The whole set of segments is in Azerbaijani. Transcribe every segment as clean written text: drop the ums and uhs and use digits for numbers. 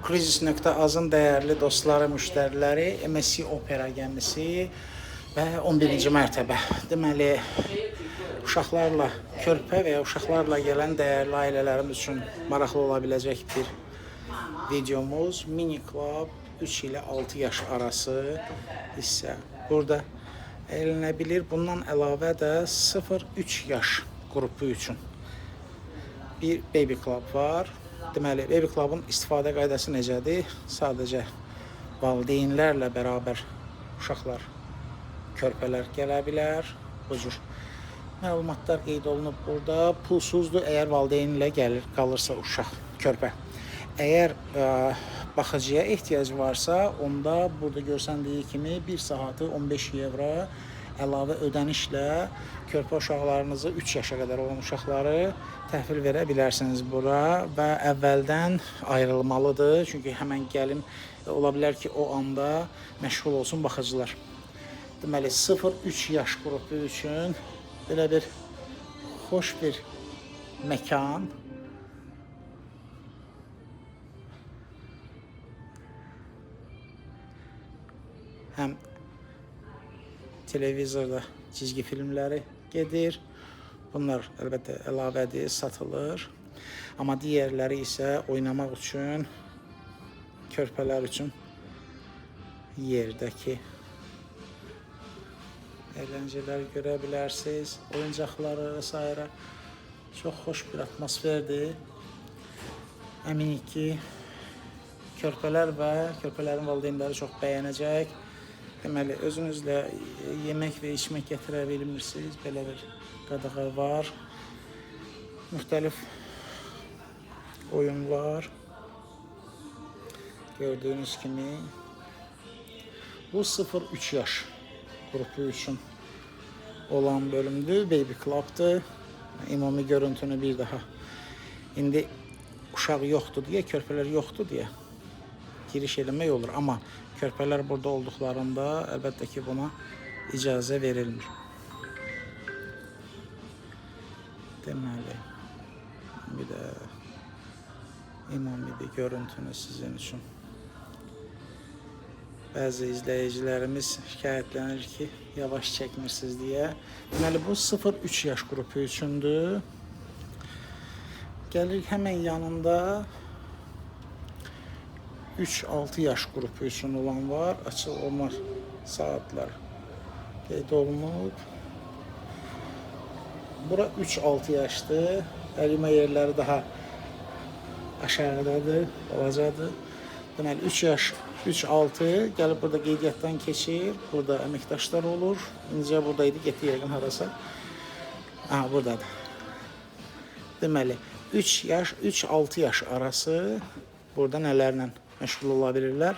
Cruises.az-ın dəyərli dostları, müştəriləri, MSC Opera gəmisi və 11-ci mərtəbə. Deməli, uşaqlarla körpə və ya uşaqlarla gələn dəyərli ailələrimiz üçün maraqlı ola biləcək bir videomuz. Mini Club 3 ilə 6 yaş arası hissə burada əylənə bilir. Bundan əlavə də 0-3 yaş qrupu üçün bir Baby Club var. Deməli, Baby Club'ın istifadə qaydası necədir? Sadəcə valideynlərlə bərabər uşaqlar, körpələr gələ bilər. Bu cür məlumatlar qeyd olunub burada. Pulsuzdur əgər valideyn ilə qalırsa uşaq, körpə. Əgər baxıcıya ehtiyac varsa, onda burada görsəndiyi kimi 1 saatı 15 evro əlavə ödənişlə körpə uşaqlarınızı 3 yaşa qədər olan uşaqları təhvil verə bilərsiniz bura və əvvəldən ayrılmalıdır. Çünki həmən gəlin ola bilər ki, o anda məşğul olsun baxıcılar. Deməli, 0-3 yaş qrupu üçün belə bir xoş bir məkan. Həm televizorda çizgi filmləri gedir. Bunlar əlbəttə əlavədir, satılır. Amma digərləri isə oynamaq üçün, körpələr üçün yerdəki əyləncələri görə bilərsiniz. Oyuncaqları və s. Çox xoş bir atmosferdir. Əminik ki, körpələr və körpələrin valideynləri çox bəyənəcək. Deməli, özünüzlə yemək və içmək gətirə bilmirsiniz. Belə bir qadağa var. Müxtəlif oyunlar. Gördüyünüz kimi. Bu 0-3 yaş qrupu üçün olan bölümdür. Baby Club'dır. Ümumi görüntünü bir daha. İndi uşaq yoxdur deyə, körpələr yoxdur deyə giriş eləmək olur. Amma körpələr burada olduqlarında əlbəttə ki, buna icazə verilmir. Deməli, bir də ümumi bir görüntünü sizin üçün. Bəzi izləyicilərimiz şikayətlənir ki, yavaş çəkmirsiniz deyə. Deməli, bu 0-3 yaş qrupu üçündür. Gəlir həmən yanında 3-6 yaş qrupu üçün olan var. Açıq olma saatlar qeyd olunub. Bura 3-6 yaşdır. Ərimə yerləri daha aşağıdadır, balacadır. Deməli, 3 yaş, 3-6 gəlib burada qeydiyyatdan keçir. Burada əməkdaşlar olur. İncə buradaydı, getdi yəqin harasa. Aha, buradadır. Deməli, 3 yaş, 3-6 yaş arası burada nələrlə məşğul ola bilirlər.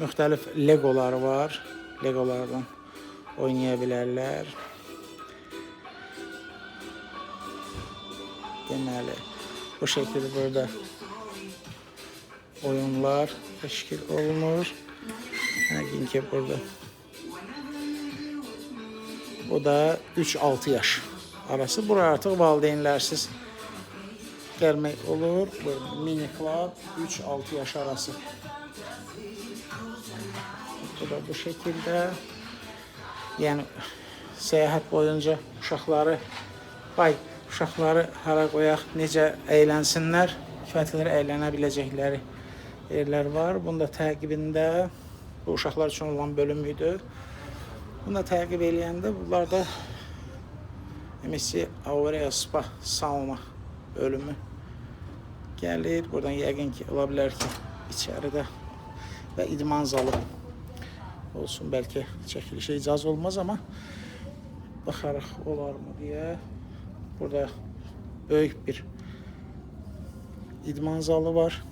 Müxtəlif legolar var. Legolardan oynaya bilərlər. Deməli, bu şəkildə burada oyunlar təşkil olunur. Yəqin ki, burada. Bu da 3-6 yaş arası. Bura artıq valideynlərsiz gəlmək olur. Mini Club 3-6 yaş arası. Bu da bu şəkildə. Yəni, səyahət boyunca uşaqları hara qoyaq, necə əylənsinlər, kifayət qədər əylənə biləcəkləri yerlər var. Bunda təqibində bu uşaqlar üçün olan bölüm idi. Bunda təqib eləyəndə bunlar da MSC Aurea Spa Sauna bölümü gəlir. Buradan yəqin ki, ola bilər ki, içəridə və idman zalı olsun. Bəlkə çəkilişə icazə olmaz, amma baxaraq olar mı deyə. Burada böyük bir idman zalı var.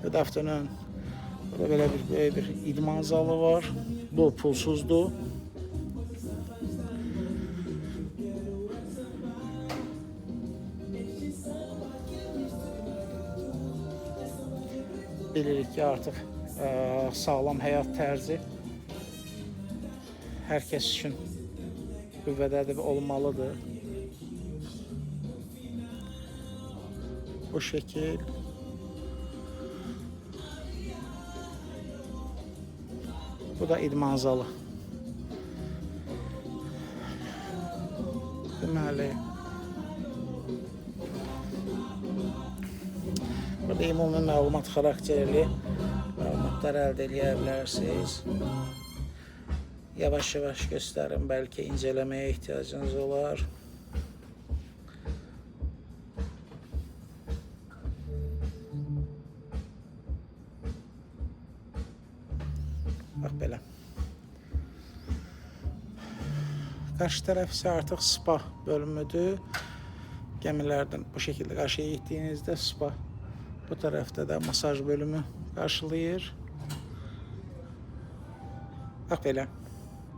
Good afternoon. Burada belə bir böyük bir idman zalı var. Bu pulsuzdur. Bilirik ki, artıq sağlam həyat tərzi hər kəs üçün qüvvədədir və olmalıdır. Bu şəkil Bu da idman zalı. Deməli, burada ümumi məlumat xarakterli məlumatlar əldə edə bilərsiniz. Yavaş-yavaş göstərin, bəlkə incələməyə ehtiyacınız olar. Bax belə. Qarşı tərəf isə artıq spa bölümüdür. Gəmilərdən bu şəkildə qarşıya getdiyinizdə spa, bu tərəfdə də masaj bölümü qarşılayır. Bax belə.